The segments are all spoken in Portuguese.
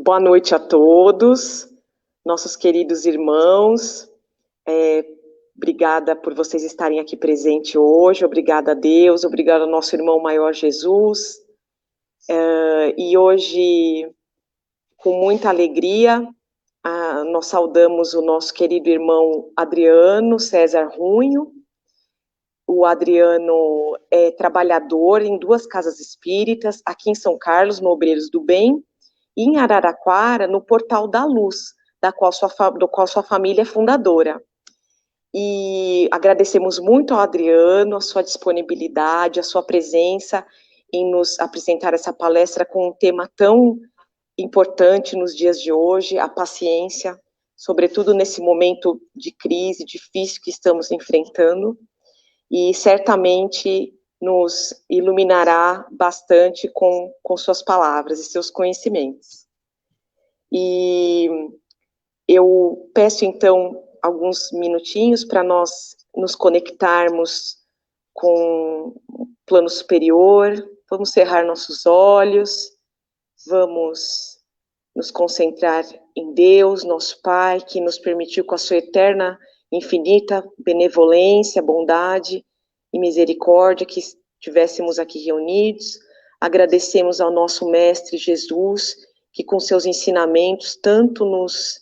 Boa noite a todos, nossos queridos irmãos. Obrigada por vocês estarem aqui presentes hoje. Obrigada a Deus, obrigada ao nosso irmão maior Jesus. E hoje, com muita alegria, nós saudamos o nosso querido irmão Adriano César Runho. O Adriano é trabalhador em 2 casas espíritas, aqui em São Carlos, no Obreiros do Bem, e em Araraquara, no Portal da Luz, do qual sua família é fundadora. E agradecemos muito ao Adriano, a sua disponibilidade, a sua presença em nos apresentar essa palestra com um tema tão importante nos dias de hoje, a paciência, sobretudo nesse momento de crise difícil que estamos enfrentando, e certamente nos iluminará bastante com suas palavras e seus conhecimentos. E eu peço, então, alguns minutinhos para nós nos conectarmos com o plano superior. Vamos cerrar nossos olhos, vamos nos concentrar em Deus, nosso Pai, que nos permitiu, com a sua eterna, infinita benevolência, bondade e misericórdia, que estivéssemos aqui reunidos. Agradecemos ao nosso Mestre Jesus, que com seus ensinamentos tanto nos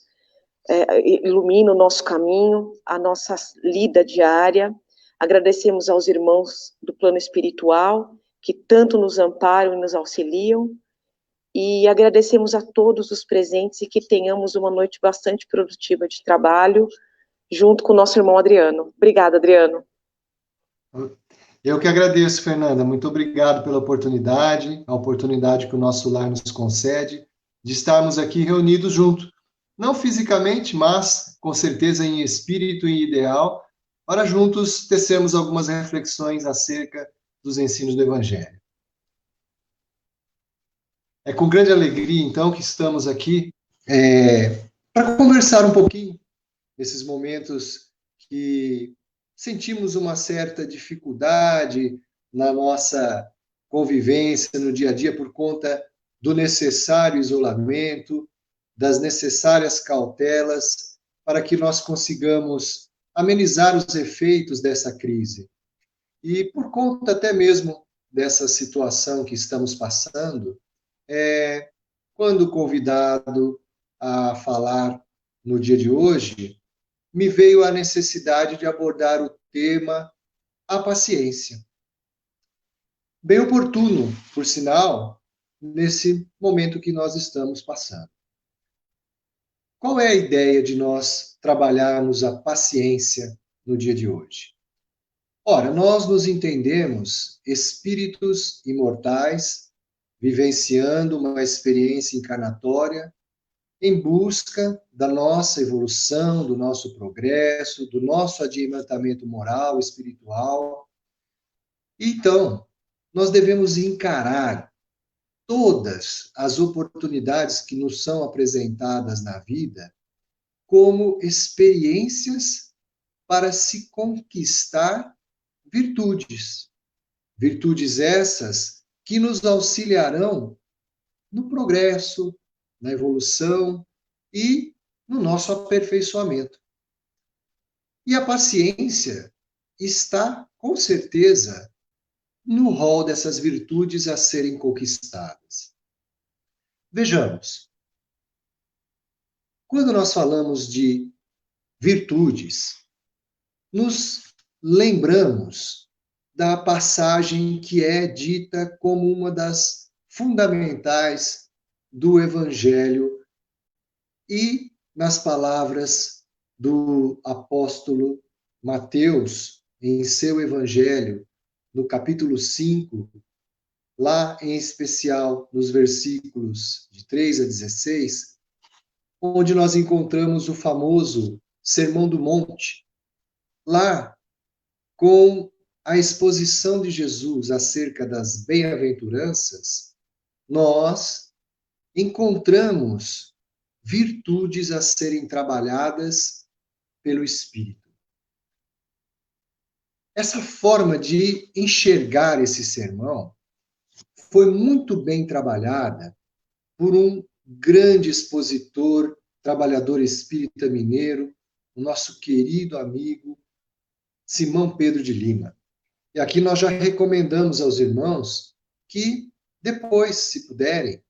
ilumina o nosso caminho, a nossa lida diária. Agradecemos aos irmãos do plano espiritual, que tanto nos amparam e nos auxiliam, e agradecemos a todos os presentes e que tenhamos uma noite bastante produtiva de trabalho, junto com o nosso irmão Adriano. Obrigada, Adriano. Eu que agradeço, Fernanda. Muito obrigado pela oportunidade, a oportunidade que o nosso lar nos concede, de estarmos aqui reunidos juntos. Não fisicamente, mas com certeza em espírito e ideal, para juntos tecermos algumas reflexões acerca dos ensinos do Evangelho. É com grande alegria, então, que estamos aqui para conversar um pouquinho nesses momentos que sentimos uma certa dificuldade na nossa convivência no dia a dia por conta do necessário isolamento, das necessárias cautelas, para que nós consigamos amenizar os efeitos dessa crise. E por conta até mesmo dessa situação que estamos passando, quando convidado a falar no dia de hoje, me veio a necessidade de abordar o tema a paciência. Bem oportuno, por sinal, nesse momento que nós estamos passando. Qual é a ideia de nós trabalharmos a paciência no dia de hoje? Ora, nós nos entendemos espíritos imortais, vivenciando uma experiência encarnatória em busca da nossa evolução, do nosso progresso, do nosso adiantamento moral, espiritual. Então, nós devemos encarar todas as oportunidades que nos são apresentadas na vida como experiências para se conquistar virtudes. Virtudes essas que nos auxiliarão no progresso, na evolução e no nosso aperfeiçoamento. E a paciência está, com certeza, no rol dessas virtudes a serem conquistadas. Vejamos. Quando nós falamos de virtudes, nos lembramos da passagem que é dita como uma das fundamentais do Evangelho e nas palavras do apóstolo Mateus, em seu Evangelho, no capítulo 5, lá em especial nos versículos de 3 a 16, onde nós encontramos o famoso Sermão do Monte, lá com a exposição de Jesus acerca das bem-aventuranças, nós encontramos virtudes a serem trabalhadas pelo Espírito. Essa forma de enxergar esse sermão foi muito bem trabalhada por um grande expositor, trabalhador espírita mineiro, o nosso querido amigo Simão Pedro de Lima. E aqui nós já recomendamos aos irmãos que depois, se puderem,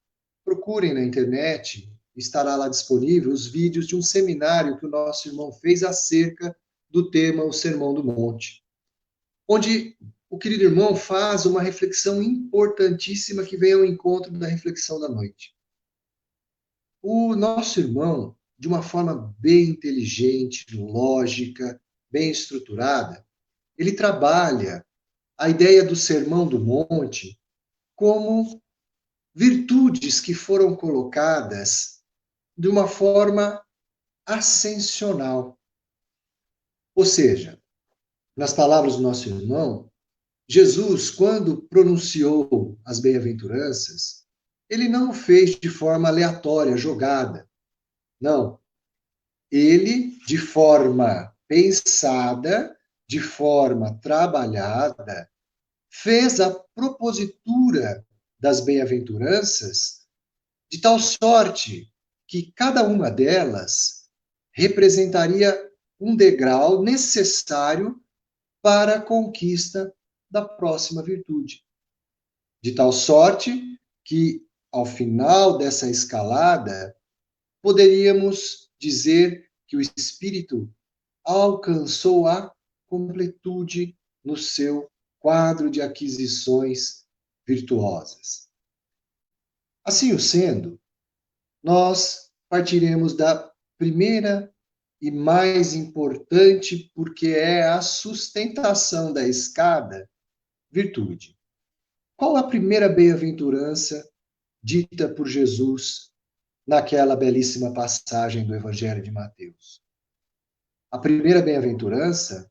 procurem na internet, estará lá disponível os vídeos de um seminário que o nosso irmão fez acerca do tema O Sermão do Monte, onde o querido irmão faz uma reflexão importantíssima que vem ao encontro da reflexão da noite. O nosso irmão, de uma forma bem inteligente, lógica, bem estruturada, ele trabalha a ideia do Sermão do Monte como virtudes que foram colocadas de uma forma ascensional. Ou seja, nas palavras do nosso irmão, Jesus, quando pronunciou as bem-aventuranças, ele não o fez de forma aleatória, jogada. Não. Ele, de forma pensada, de forma trabalhada, fez a propositura das bem-aventuranças de tal sorte que cada uma delas representaria um degrau necessário para a conquista da próxima virtude. De tal sorte que, ao final dessa escalada, poderíamos dizer que o espírito alcançou a completude no seu quadro de aquisições virtuosas. Assim o sendo, nós partiremos da primeira e mais importante, porque é a sustentação da escada, virtude. Qual a primeira bem-aventurança dita por Jesus naquela belíssima passagem do Evangelho de Mateus? A primeira bem-aventurança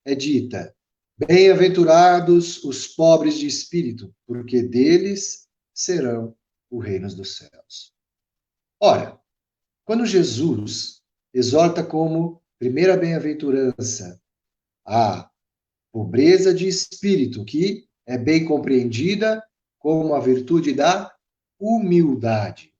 é dita: bem-aventurados os pobres de espírito, porque deles serão o reino dos céus. Ora, quando Jesus exorta como primeira bem-aventurança a pobreza de espírito, que é bem compreendida como a virtude da humildade,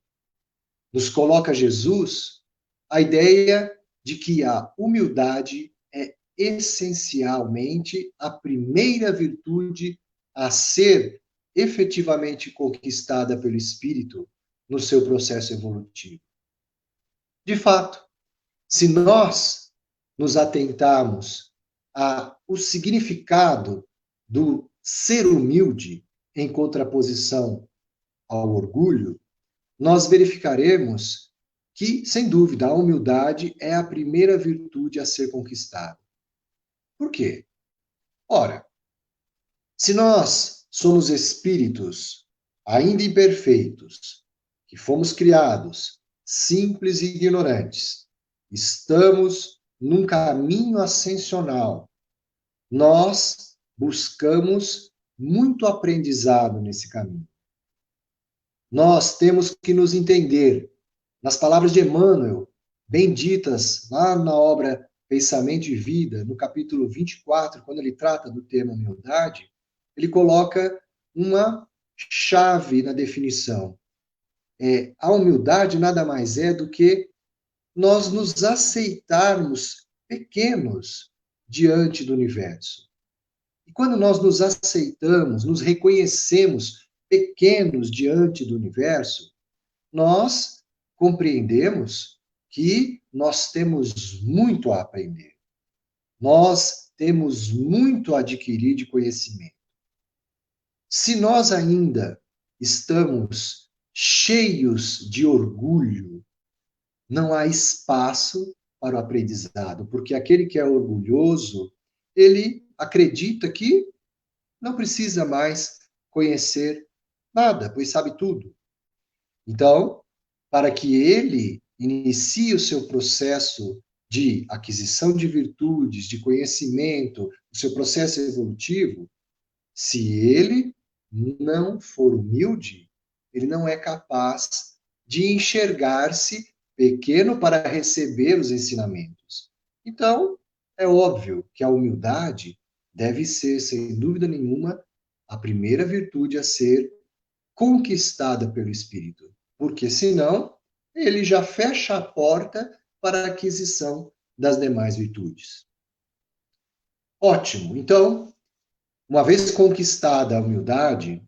nos coloca Jesus a ideia de que a humildade é essencialmente a primeira virtude a ser efetivamente conquistada pelo espírito no seu processo evolutivo. De fato, se nós nos atentarmos ao significado do ser humilde em contraposição ao orgulho, nós verificaremos que, sem dúvida, a humildade é a primeira virtude a ser conquistada. Por quê? Ora, se nós somos espíritos ainda imperfeitos, que fomos criados simples e ignorantes, estamos num caminho ascensional, nós buscamos muito aprendizado nesse caminho. Nós temos que nos entender. Nas palavras de Emmanuel, bem ditas lá na obra Pensamento e Vida, no capítulo 24, quando ele trata do tema humildade, ele coloca uma chave na definição. A humildade nada mais é do que nós nos aceitarmos pequenos diante do universo. E quando nós nos aceitamos, nos reconhecemos pequenos diante do universo, nós compreendemos que nós temos muito a aprender. Nós temos muito a adquirir de conhecimento. Se nós ainda estamos cheios de orgulho, não há espaço para o aprendizado, porque aquele que é orgulhoso, ele acredita que não precisa mais conhecer nada, pois sabe tudo. Então, para que ele inicie o seu processo de aquisição de virtudes, de conhecimento, o seu processo evolutivo, se ele não for humilde, ele não é capaz de enxergar-se pequeno para receber os ensinamentos. Então, é óbvio que a humildade deve ser, sem dúvida nenhuma, a primeira virtude a ser conquistada pelo Espírito. Porque, senão, ele já fecha a porta para a aquisição das demais virtudes. Ótimo. Então, uma vez conquistada a humildade,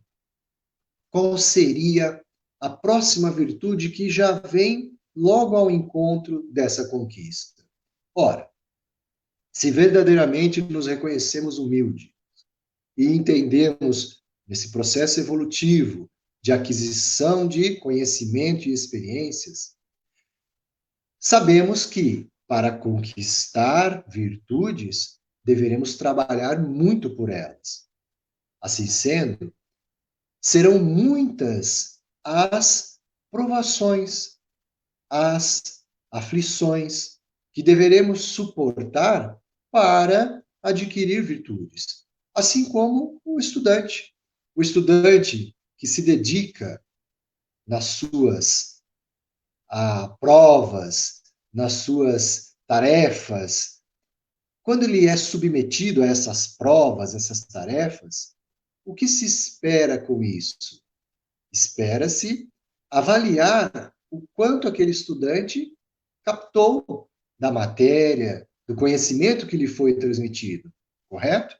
qual seria a próxima virtude que já vem logo ao encontro dessa conquista? Ora, se verdadeiramente nos reconhecemos humildes e entendemos nesse processo evolutivo de aquisição de conhecimento e experiências, sabemos que para conquistar virtudes, deveremos trabalhar muito por elas. Assim sendo, serão muitas as provações, as aflições que deveremos suportar para adquirir virtudes. Assim como o estudante. O estudante que se dedica nas suas provas, nas suas tarefas, quando ele é submetido a essas provas, essas tarefas, o que se espera com isso? Espera-se avaliar o quanto aquele estudante captou da matéria, do conhecimento que lhe foi transmitido, correto?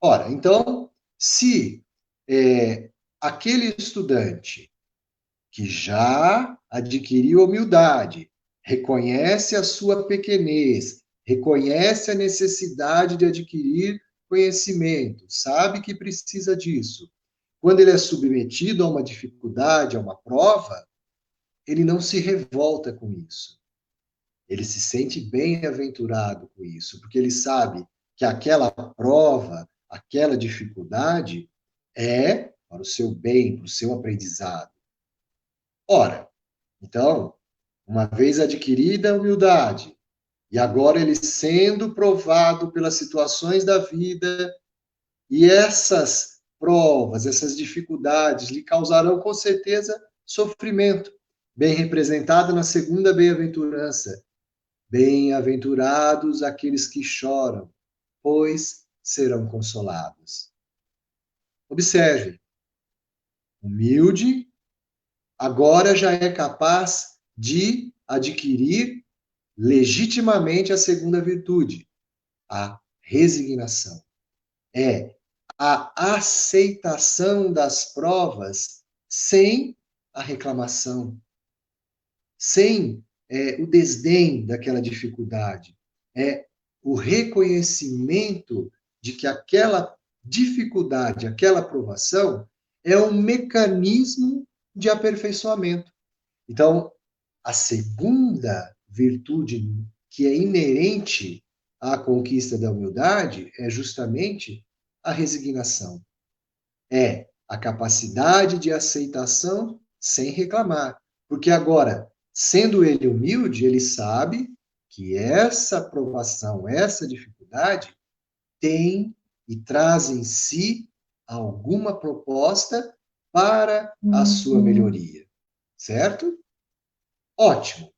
Ora, então, se aquele estudante que já adquiriu humildade, reconhece a sua pequenez, reconhece a necessidade de adquirir conhecimento, sabe que precisa disso. Quando ele é submetido a uma dificuldade, a uma prova, ele não se revolta com isso. Ele se sente bem-aventurado com isso, porque ele sabe que aquela prova, aquela dificuldade é para o seu bem, para o seu aprendizado. Ora, então, uma vez adquirida a humildade, e agora ele sendo provado pelas situações da vida, e essas provas, essas dificuldades lhe causarão com certeza sofrimento, bem representado na segunda bem-aventurança. Bem-aventurados aqueles que choram, pois serão consolados. Observe, humilde, agora já é capaz de adquirir legitimamente a segunda virtude, a resignação. É a aceitação das provas sem a reclamação, sem o desdém daquela dificuldade. É o reconhecimento de que aquela dificuldade, aquela provação, é um mecanismo de aperfeiçoamento. Então, a segunda virtude que é inerente à conquista da humildade é justamente a resignação. É a capacidade de aceitação sem reclamar. Porque agora, sendo ele humilde, ele sabe que essa provação, essa dificuldade tem e traz em si alguma proposta para a sua melhoria. Certo? Ótimo.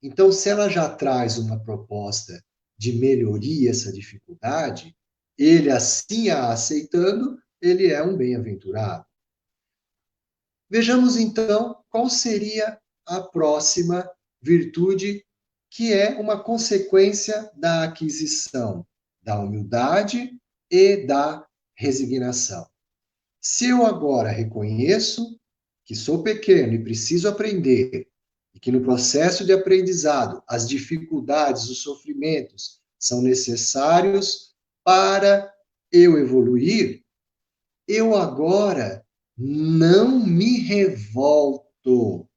Então, se ela já traz uma proposta de melhoria essa dificuldade, ele assim a aceitando, ele é um bem-aventurado. Vejamos então qual seria a próxima virtude, que é uma consequência da aquisição da humildade e da resignação. Se eu agora reconheço que sou pequeno e preciso aprender, e que no processo de aprendizado as dificuldades, os sofrimentos são necessários para eu evoluir, eu agora não me revolto,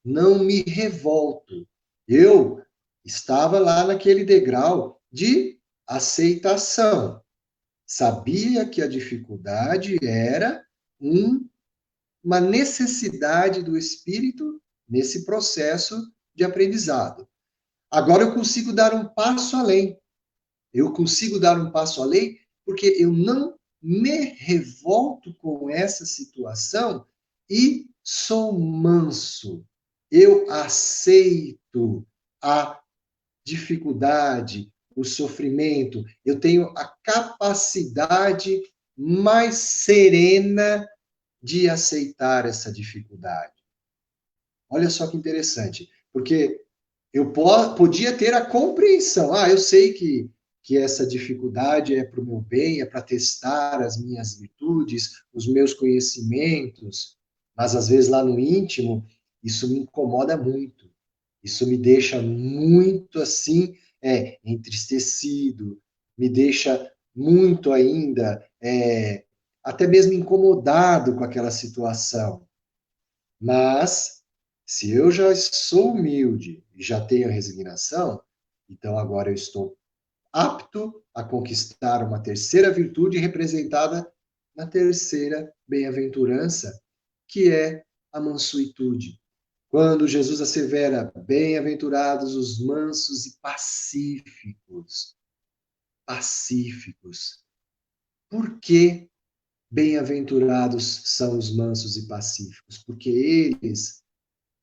não me revolto. Eu estava lá naquele degrau de aceitação. Sabia que a dificuldade era uma necessidade do espírito nesse processo de aprendizado. Agora eu consigo dar um passo além. Eu consigo dar um passo além porque eu não me revolto com essa situação e sou manso. Eu aceito a dificuldade, o sofrimento. Eu tenho a capacidade mais serena de aceitar essa dificuldade. Olha só que interessante, porque eu podia ter a compreensão, eu sei que essa dificuldade é para o meu bem, é para testar as minhas virtudes, os meus conhecimentos, mas às vezes lá no íntimo, isso me incomoda muito, isso me deixa muito assim, entristecido, me deixa muito ainda, até mesmo incomodado com aquela situação. Mas, se eu já sou humilde e já tenho resignação, então agora eu estou apto a conquistar uma terceira virtude representada na terceira bem-aventurança, que é a mansuetude. Quando Jesus assevera, bem-aventurados os mansos e pacíficos. Pacíficos. Por que bem-aventurados são os mansos e pacíficos? Porque eles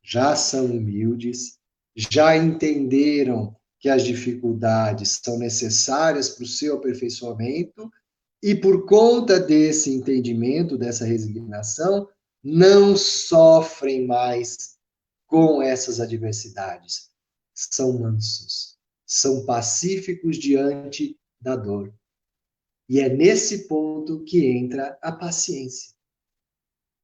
já são humildes, já entenderam que as dificuldades são necessárias para o seu aperfeiçoamento e por conta desse entendimento, dessa resignação, não sofrem mais com essas adversidades. São mansos, são pacíficos diante da dor. E é nesse ponto que entra a paciência.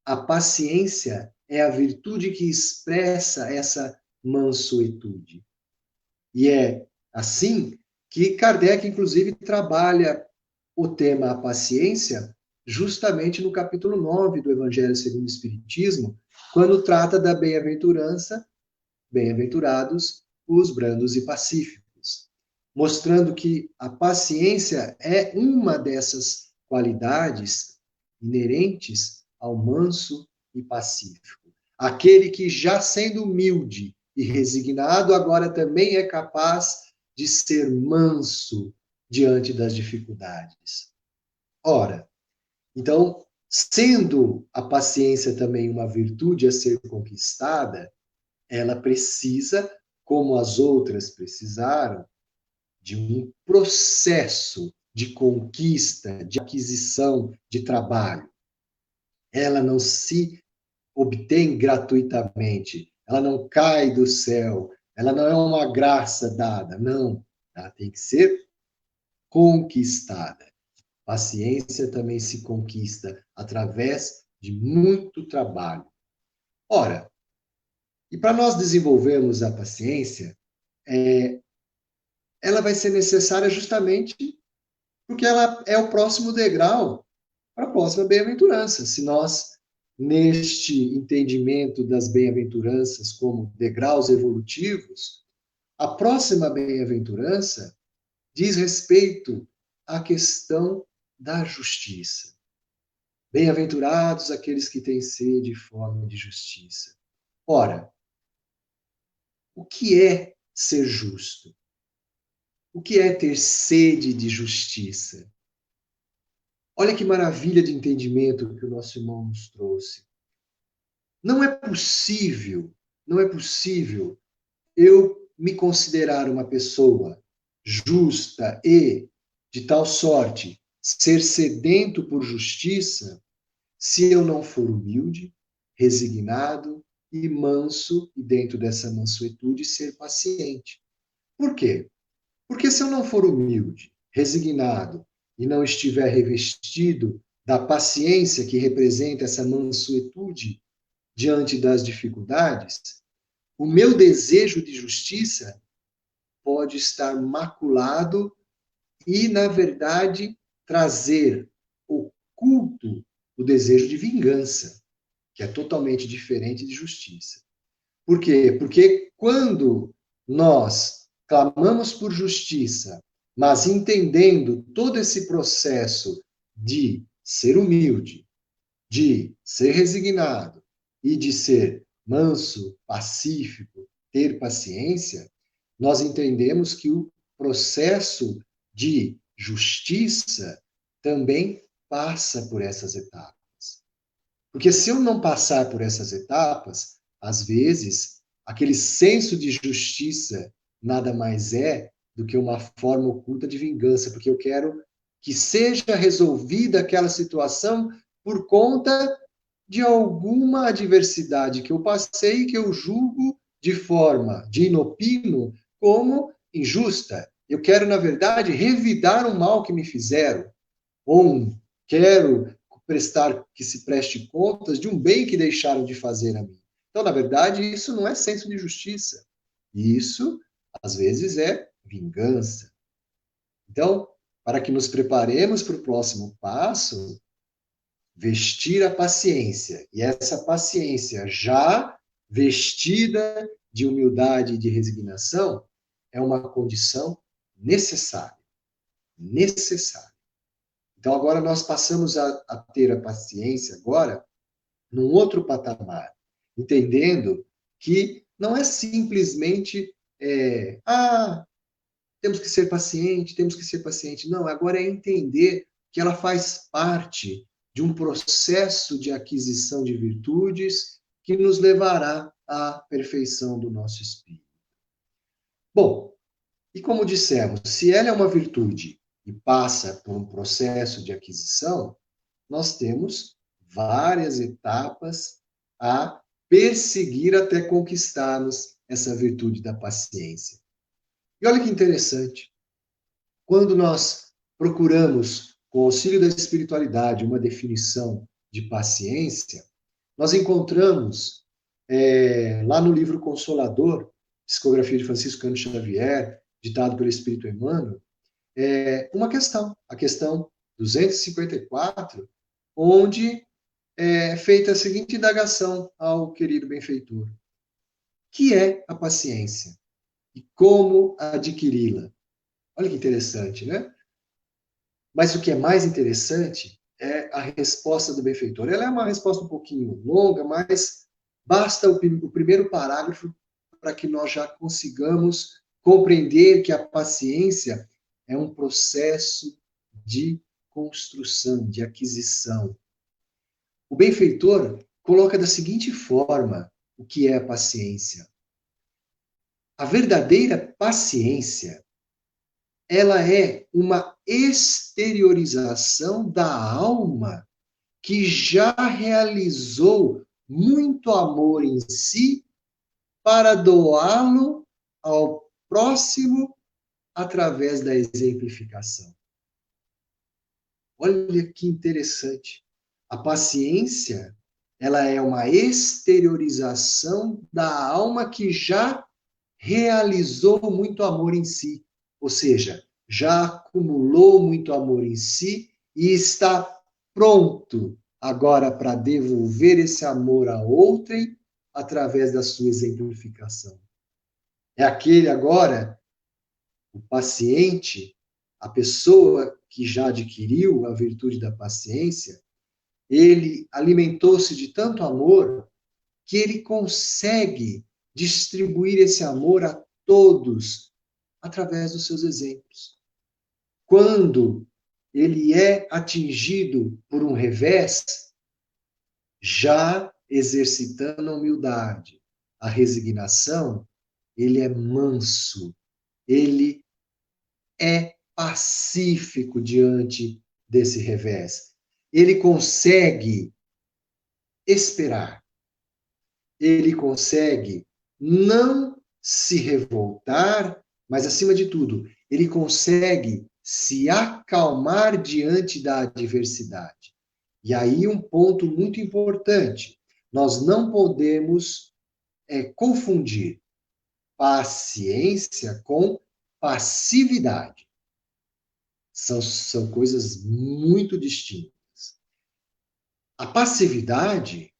A paciência é a virtude que expressa essa mansuetude. E é assim que Kardec, inclusive, trabalha o tema a paciência justamente no capítulo 9 do Evangelho segundo o Espiritismo, quando trata da bem-aventurança, bem-aventurados os brandos e pacíficos, mostrando que a paciência é uma dessas qualidades inerentes ao manso e pacífico. Aquele que, já sendo humilde e resignado, agora também é capaz de ser manso diante das dificuldades. Ora, então, sendo a paciência também uma virtude a ser conquistada, ela precisa, como as outras precisaram, de um processo de conquista, de aquisição de trabalho. Ela não se obtém gratuitamente, ela não cai do céu, ela não é uma graça dada, não. Ela tem que ser conquistada. Paciência também se conquista através de muito trabalho. Ora, e para nós desenvolvermos a paciência, ela vai ser necessária justamente porque ela é o próximo degrau para a próxima bem-aventurança. Se nós, neste entendimento das bem-aventuranças como degraus evolutivos, a próxima bem-aventurança diz respeito à questão da justiça. Bem-aventurados aqueles que têm sede e fome de justiça. Ora, o que é ser justo? O que é ter sede de justiça? Olha que maravilha de entendimento que o nosso irmão nos trouxe. Não é possível eu me considerar uma pessoa justa e, de tal sorte, ser sedento por justiça, se eu não for humilde, resignado e manso, e dentro dessa mansuetude, ser paciente. Por quê? Porque se eu não for humilde, resignado e não estiver revestido da paciência que representa essa mansuetude diante das dificuldades, o meu desejo de justiça pode estar maculado e, na verdade, trazer oculto o desejo de vingança, que é totalmente diferente de justiça. Por quê? Porque quando nós clamamos por justiça, mas entendendo todo esse processo de ser humilde, de ser resignado e de ser manso, pacífico, ter paciência, nós entendemos que o processo de justiça também passa por essas etapas. Porque se eu não passar por essas etapas, às vezes, aquele senso de justiça nada mais é do que uma forma oculta de vingança, porque eu quero que seja resolvida aquela situação por conta de alguma adversidade que eu passei, que eu julgo de forma de inopino como injusta. Eu quero, na verdade, revidar o mal que me fizeram, ou quero prestar que se preste contas de um bem que deixaram de fazer a mim. Então, na verdade, isso não é senso de justiça. Isso, às vezes, é vingança. Então, para que nos preparemos para o próximo passo, vestir a paciência. E essa paciência já vestida de humildade e de resignação é uma condição necessária. Necessária. Então agora nós passamos a ter a paciência agora num outro patamar, entendendo que não é simplesmente temos que ser paciente, temos que ser paciente. Não, agora é entender que ela faz parte de um processo de aquisição de virtudes que nos levará à perfeição do nosso espírito. Bom, e como dissemos, se ela é uma virtude e passa por um processo de aquisição, nós temos várias etapas a perseguir até conquistarmos essa virtude da paciência. E olha que interessante, quando nós procuramos, com o auxílio da espiritualidade, uma definição de paciência, nós encontramos lá no livro Consolador, psicografia de Francisco Cândido Xavier, ditado pelo Espírito Emmanuel, uma questão, a questão 254, onde é feita a seguinte indagação ao querido benfeitor: que é a paciência e como adquiri-la? Olha que interessante, né? Mas o que é mais interessante é a resposta do benfeitor. Ela é uma resposta um pouquinho longa, mas basta o primeiro parágrafo para que nós já consigamos compreender que a paciência é um processo de construção, de aquisição. O benfeitor coloca da seguinte forma o que é a paciência. A verdadeira paciência, ela é uma exteriorização da alma que já realizou muito amor em si para doá-lo ao próximo através da exemplificação. Olha que interessante. A paciência, ela é uma exteriorização da alma que já realizou muito amor em si, ou seja, já acumulou muito amor em si e está pronto agora para devolver esse amor a outrem através da sua exemplificação. É aquele agora, o paciente, a pessoa que já adquiriu a virtude da paciência, ele alimentou-se de tanto amor que ele consegue distribuir esse amor a todos através dos seus exemplos. Quando ele é atingido por um revés, já exercitando a humildade, a resignação, ele é manso, ele é pacífico diante desse revés. Ele consegue esperar, ele consegue não se revoltar, mas, acima de tudo, ele consegue se acalmar diante da adversidade. E aí um ponto muito importante, nós não podemos confundir paciência com passividade. São coisas muito distintas. A passividade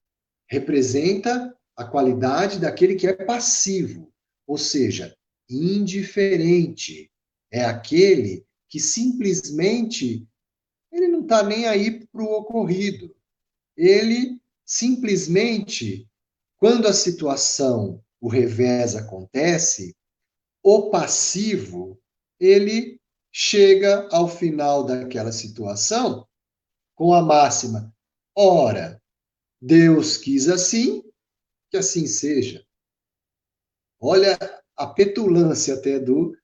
representa a qualidade daquele que é passivo, ou seja, indiferente. É aquele que simplesmente ele não está nem aí para o ocorrido. Ele simplesmente, quando a situação, o revés acontece, o passivo, ele chega ao final daquela situação com a máxima: ora, Deus quis assim, que assim seja. Olha a petulância até do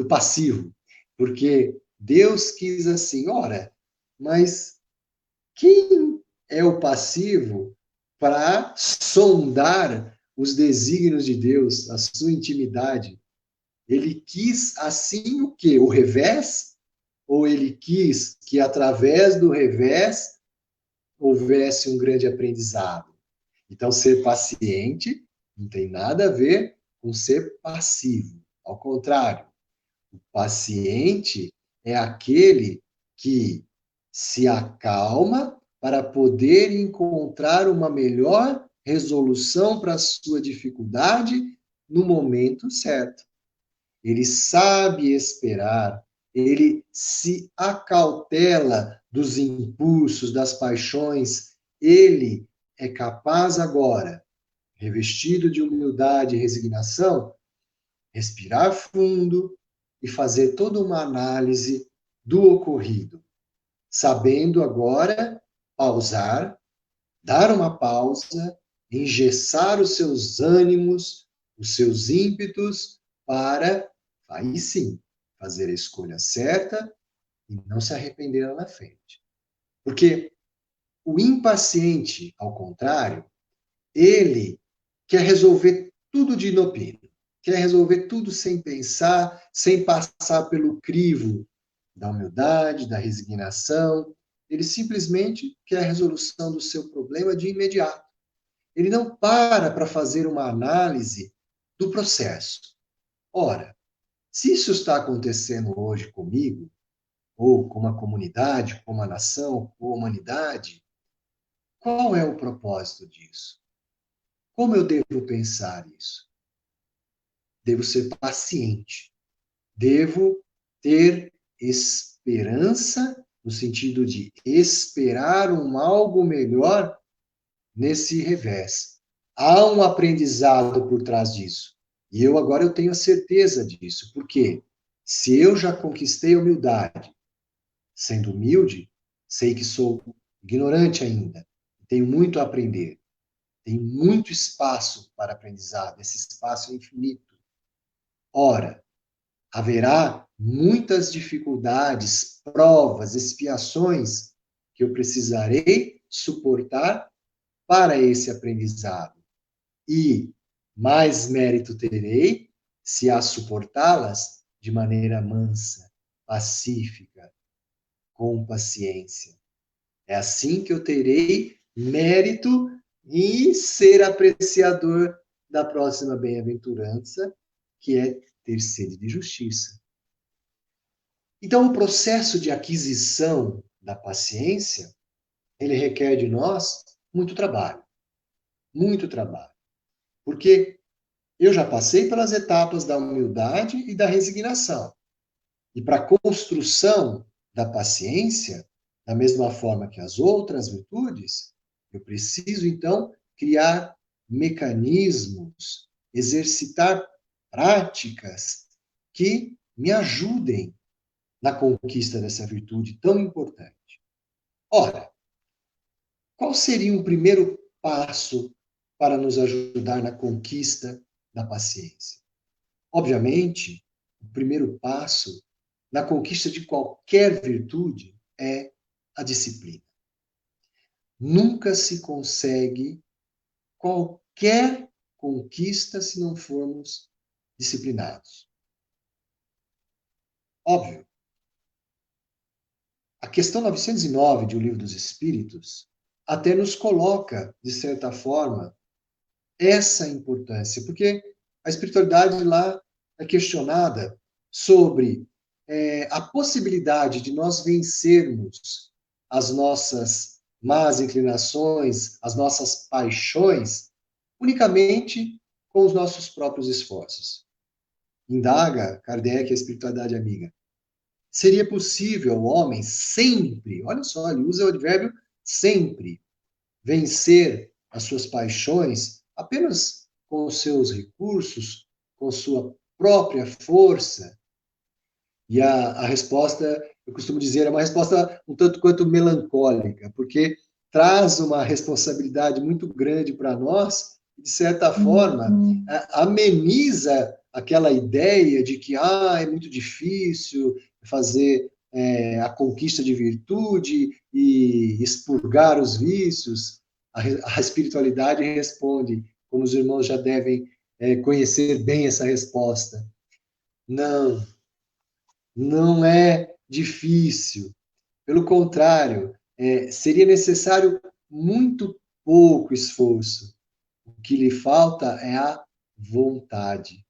passivo, porque Deus quis assim. Ora, mas quem é o passivo para sondar os desígnios de Deus, a sua intimidade. Ele quis assim o quê? O revés? Ou ele quis que através do revés houvesse um grande aprendizado? Então, ser paciente não tem nada a ver com ser passivo. Ao contrário, o paciente é aquele que se acalma para poder encontrar uma melhor resolução para a sua dificuldade no momento certo. Ele sabe esperar, ele se acautela dos impulsos, das paixões, ele é capaz agora, revestido de humildade e resignação, respirar fundo e fazer toda uma análise do ocorrido, sabendo agora pausar, dar uma pausa, engessar os seus ânimos, os seus ímpetos, para, aí sim, fazer a escolha certa e não se arrepender lá na frente. Porque o impaciente, ao contrário, ele quer resolver tudo de inopino, quer resolver tudo sem pensar, sem passar pelo crivo da humildade, da resignação. Ele simplesmente quer a resolução do seu problema de imediato. Ele não para fazer uma análise do processo. Ora, se isso está acontecendo hoje comigo, ou com uma comunidade, com uma nação, com a humanidade, qual é o propósito disso? Como eu devo pensar isso? Devo ser paciente. Devo ter esperança, no sentido de esperar um algo melhor nesse revés. Há um aprendizado por trás disso. E eu tenho a certeza disso. Por quê? Se eu já conquistei a humildade, sendo humilde, sei que sou ignorante ainda, tenho muito a aprender. Tem muito espaço para aprendizado, esse espaço é infinito. Ora, haverá muitas dificuldades, provas, expiações que eu precisarei suportar para esse aprendizado. E mais mérito terei se a suportá-las de maneira mansa, pacífica, com paciência. É assim que eu terei mérito em ser apreciador da próxima bem-aventurança, que é ter sede de justiça. Então, o processo de aquisição da paciência, ele requer de nós muito trabalho. Muito trabalho. Porque eu já passei pelas etapas da humildade e da resignação. E para a construção da paciência, da mesma forma que as outras virtudes, eu preciso, então, criar mecanismos, exercitar práticas que me ajudem na conquista dessa virtude tão importante. Ora, qual seria um primeiro passo para nos ajudar na conquista da paciência? Obviamente, o primeiro passo na conquista de qualquer virtude é a disciplina. Nunca se consegue qualquer conquista se não formos disciplinados. Óbvio. A questão 909 de O Livro dos Espíritos até nos coloca, de certa forma, essa importância, porque a espiritualidade lá é questionada sobre a possibilidade de nós vencermos as nossas más inclinações, as nossas paixões, unicamente com os nossos próprios esforços. Indaga Kardec, a espiritualidade amiga. Seria possível ao homem sempre, olha só, ele usa o advérbio sempre, vencer as suas paixões apenas com os seus recursos, com sua própria força? E a resposta, eu costumo dizer, é uma resposta um tanto quanto melancólica, porque traz uma responsabilidade muito grande para nós, e, de certa forma, ameniza aquela ideia de que é muito difícil fazer a conquista de virtude e expurgar os vícios? A espiritualidade responde, como os irmãos já devem conhecer bem essa resposta. Não, não é difícil. Pelo contrário, seria necessário muito pouco esforço. O que lhe falta é a vontade.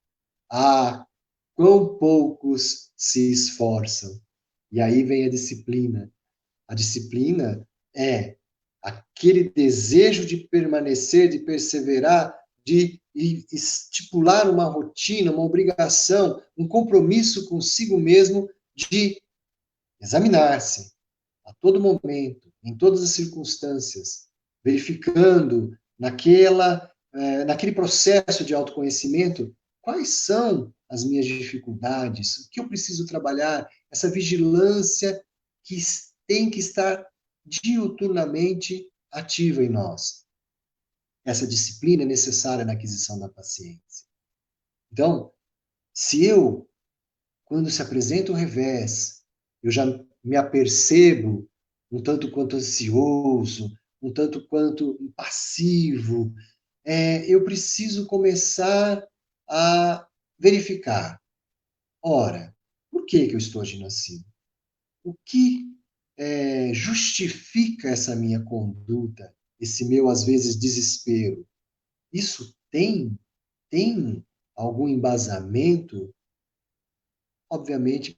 Ah, quão poucos se esforçam. E aí vem a disciplina. A disciplina é aquele desejo de permanecer, de perseverar, de estipular uma rotina, uma obrigação, um compromisso consigo mesmo de examinar-se a todo momento, em todas as circunstâncias, verificando naquele processo de autoconhecimento quais são as minhas dificuldades, o que eu preciso trabalhar, essa vigilância que tem que estar diuturnamente ativa em nós. Essa disciplina é necessária na aquisição da paciência. Então, se eu, quando se apresenta o revés, eu já me apercebo um tanto quanto ansioso, um tanto quanto impassivo, eu preciso começar a verificar. Ora, por que eu estou agindo assim? O que justifica essa minha conduta, esse meu, às vezes, desespero? Isso tem algum embasamento? Obviamente,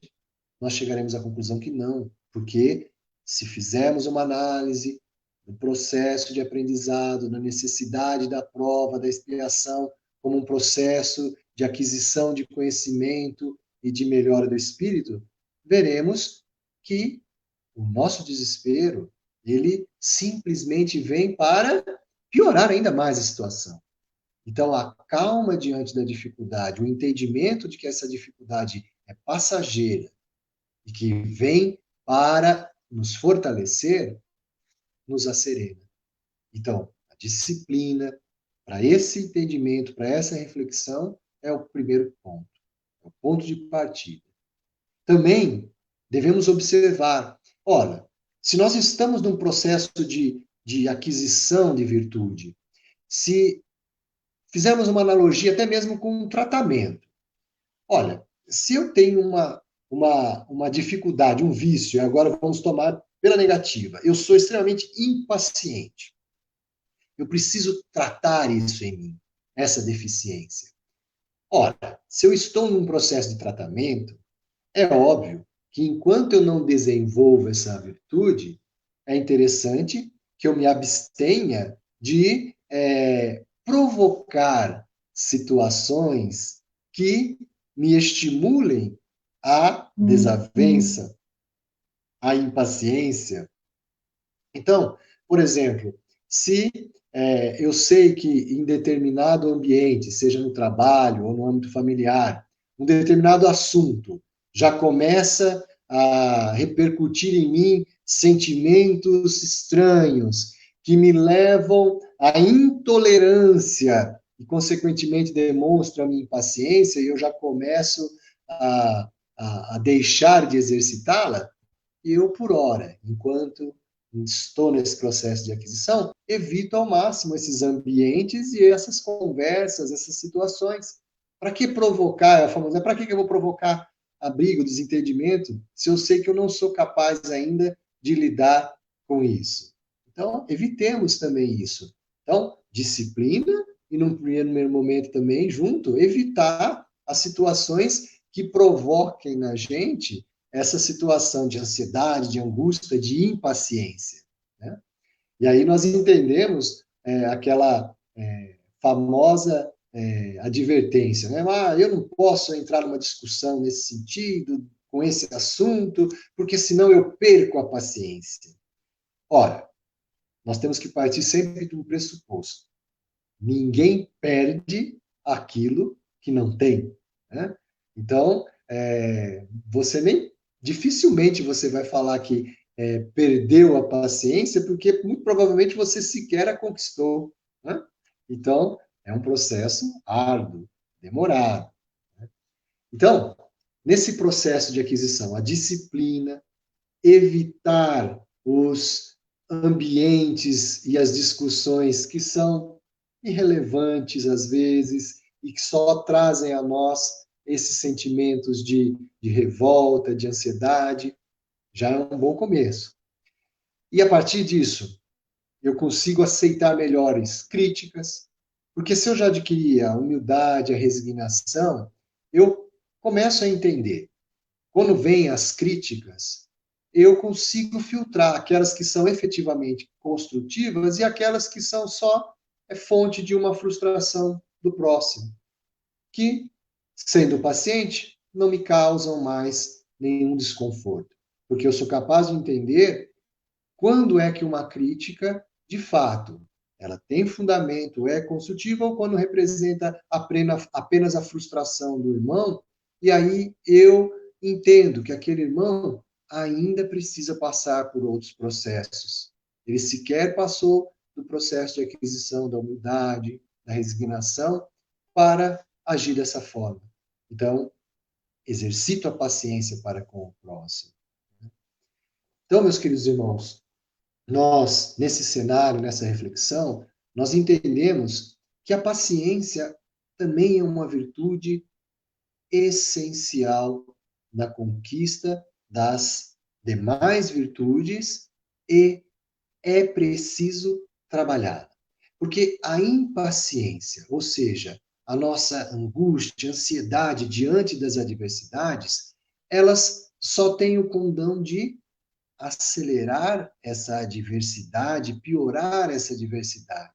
nós chegaremos à conclusão que não, porque se fizermos uma análise do processo de aprendizado, da necessidade da prova, da expiação, como um processo de aquisição de conhecimento e de melhora do espírito, veremos que o nosso desespero, ele simplesmente vem para piorar ainda mais a situação. Então, a calma diante da dificuldade, o entendimento de que essa dificuldade é passageira e que vem para nos fortalecer, nos acerena. Então, a disciplina, para esse entendimento, para essa reflexão, é o primeiro ponto, é o ponto de partida. Também devemos observar, olha, se nós estamos num processo de aquisição de virtude, se fizermos uma analogia até mesmo com um tratamento, olha, se eu tenho uma dificuldade, um vício, e agora vamos tomar pela negativa, eu sou extremamente impaciente. Eu preciso tratar isso em mim, essa deficiência. Ora, se eu estou num processo de tratamento, é óbvio que enquanto eu não desenvolvo essa virtude, é interessante que eu me abstenha de provocar situações que me estimulem a desavença, a impaciência. Então, por exemplo, se eu sei que em determinado ambiente, seja no trabalho ou no âmbito familiar, um determinado assunto já começa a repercutir em mim sentimentos estranhos que me levam à intolerância e, consequentemente, demonstram a minha impaciência e eu já começo a deixar de exercitá-la, eu, por hora, enquanto estou nesse processo de aquisição, evito ao máximo esses ambientes e essas conversas, essas situações. Para que provocar, para que eu vou provocar a briga, o desentendimento, se eu sei que eu não sou capaz ainda de lidar com isso? Então, evitemos também isso. Então, disciplina e, num primeiro momento também, junto, evitar as situações que provoquem na gente essa situação de ansiedade, de angústia, de impaciência. Né? E aí nós entendemos aquela famosa advertência, né? Eu não posso entrar numa discussão nesse sentido, com esse assunto, porque senão eu perco a paciência. Ora, nós temos que partir sempre de um pressuposto. Ninguém perde aquilo que não tem. Né? Então, você nem dificilmente você vai falar que perdeu a paciência, porque muito provavelmente você sequer a conquistou. Né? Então, é um processo árduo, demorado. Né? Então, nesse processo de aquisição, a disciplina, evitar os ambientes e as discussões que são irrelevantes às vezes e que só trazem a nós esses sentimentos de revolta, de ansiedade, já é um bom começo. E a partir disso, eu consigo aceitar melhores críticas, porque se eu já adquiri a humildade, a resignação, eu começo a entender. Quando vêm as críticas, eu consigo filtrar aquelas que são efetivamente construtivas e aquelas que são só fonte de uma frustração do próximo, que, sendo paciente, não me causam mais nenhum desconforto, porque eu sou capaz de entender quando é que uma crítica, de fato, ela tem fundamento, é construtiva, ou quando representa apenas a frustração do irmão, e aí eu entendo que aquele irmão ainda precisa passar por outros processos. Ele sequer passou do processo de aquisição da humildade, da resignação, para agir dessa forma. Então, exercito a paciência para com o próximo. Então, meus queridos irmãos, nós, nesse cenário, nessa reflexão, nós entendemos que a paciência também é uma virtude essencial na conquista das demais virtudes e é preciso trabalhar. Porque a impaciência, ou seja, a nossa angústia, ansiedade diante das adversidades, elas só têm o condão de acelerar essa adversidade, piorar essa adversidade.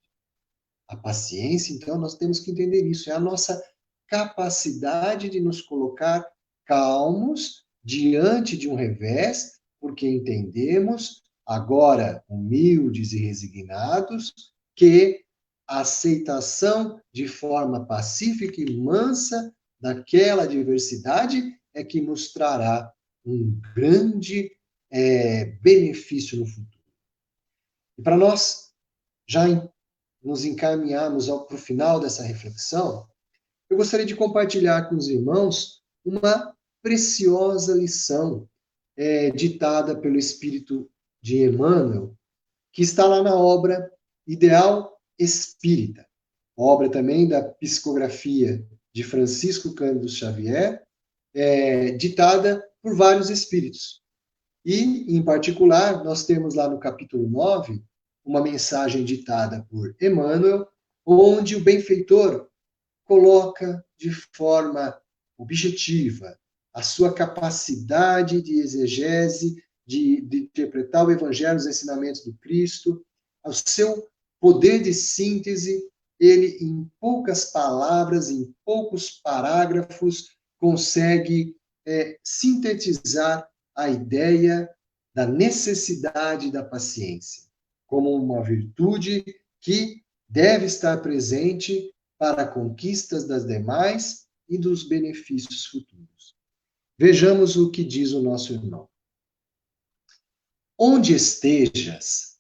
A paciência, então, nós temos que entender isso, é a nossa capacidade de nos colocar calmos diante de um revés, porque entendemos, agora humildes e resignados, que a aceitação de forma pacífica e mansa daquela adversidade é que nos trará um grande benefício no futuro. E para nós já nos encaminharmos para o final dessa reflexão, eu gostaria de compartilhar com os irmãos uma preciosa lição ditada pelo Espírito de Emmanuel, que está lá na obra Ideal Espírita, obra também da psicografia de Francisco Cândido Xavier, ditada por vários espíritos. E, em particular, nós temos lá no capítulo 9 uma mensagem ditada por Emmanuel, onde o benfeitor coloca de forma objetiva a sua capacidade de exegese, de interpretar o Evangelho, os ensinamentos do Cristo, o seu poder de síntese, ele, em poucas palavras, em poucos parágrafos, consegue sintetizar a ideia da necessidade da paciência como uma virtude que deve estar presente para conquistas das demais e dos benefícios futuros. Vejamos o que diz o nosso irmão. Onde estejas,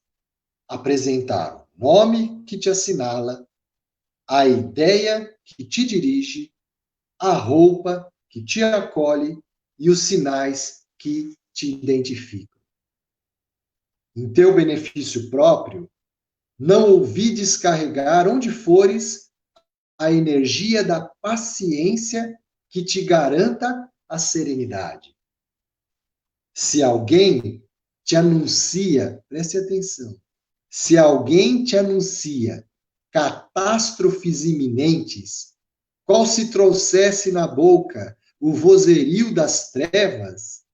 apresentar o nome que te assinala, a ideia que te dirige, a roupa que te acolhe e os sinais que te identificam. Em teu benefício próprio, não ouvides carregar onde fores a energia da paciência que te garanta a serenidade. Se alguém te anuncia, preste atenção, se alguém te anuncia catástrofes iminentes, qual se trouxesse na boca o vozerio das trevas,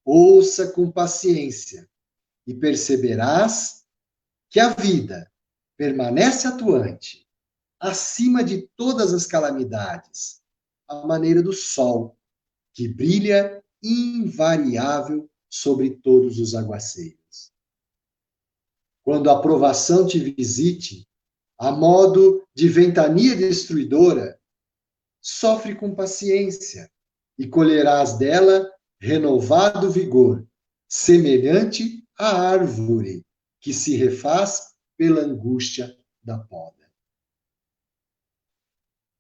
ouça com paciência e perceberás que a vida permanece atuante acima de todas as calamidades, à maneira do sol, que brilha invariável sobre todos os aguaceiros. Quando a provação te visite, a modo de ventania destruidora, sofre com paciência e colherás dela renovado vigor, semelhante à árvore que se refaz pela angústia da poda.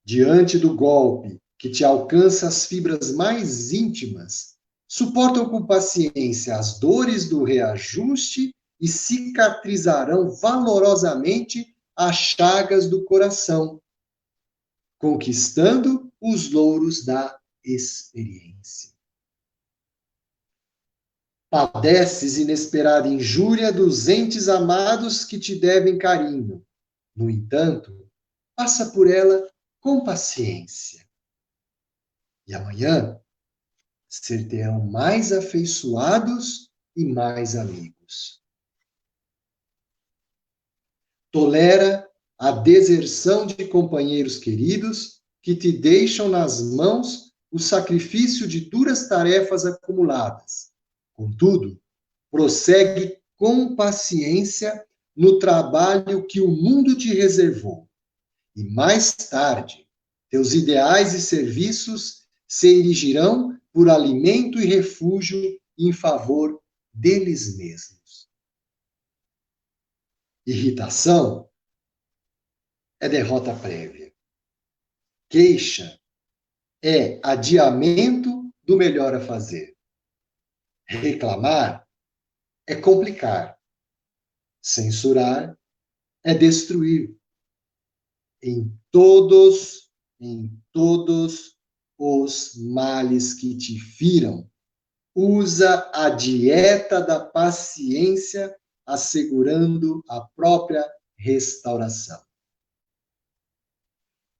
Diante do golpe que te alcança as fibras mais íntimas, suportam com paciência as dores do reajuste e cicatrizarão valorosamente as chagas do coração, conquistando os louros da experiência. Padeces inesperada injúria dos entes amados que te devem carinho. No entanto, passa por ela com paciência. E amanhã ser-te-ão mais afeiçoados e mais amigos. Tolera a deserção de companheiros queridos que te deixam nas mãos o sacrifício de duras tarefas acumuladas. Contudo, prossegue com paciência no trabalho que o mundo te reservou. E mais tarde, teus ideais e serviços se erigirão por alimento e refúgio em favor deles mesmos. Irritação é derrota prévia. Queixa é adiamento do melhor a fazer. Reclamar é complicar. Censurar é destruir. Em todos os males que te firam, usa a dieta da paciência, assegurando a própria restauração.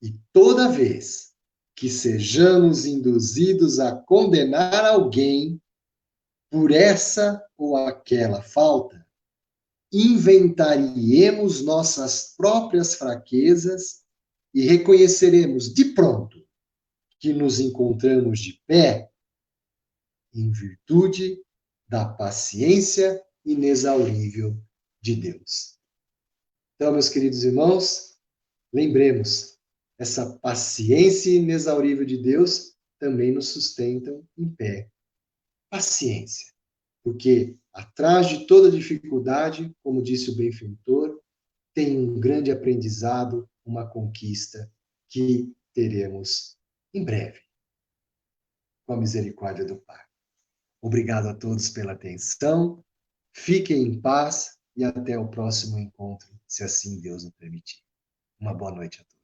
E toda vez que sejamos induzidos a condenar alguém por essa ou aquela falta, inventariemos nossas próprias fraquezas e reconheceremos de pronto que nos encontramos de pé em virtude da paciência inexaurível de Deus. Então, meus queridos irmãos, lembremos, essa paciência inexaurível de Deus também nos sustentam em pé. Paciência, porque atrás de toda dificuldade, como disse o benfeitor, tem um grande aprendizado, uma conquista que teremos em breve, com a misericórdia do Pai. Obrigado a todos pela atenção, fiquem em paz e até o próximo encontro, se assim Deus nos permitir. Uma boa noite a todos.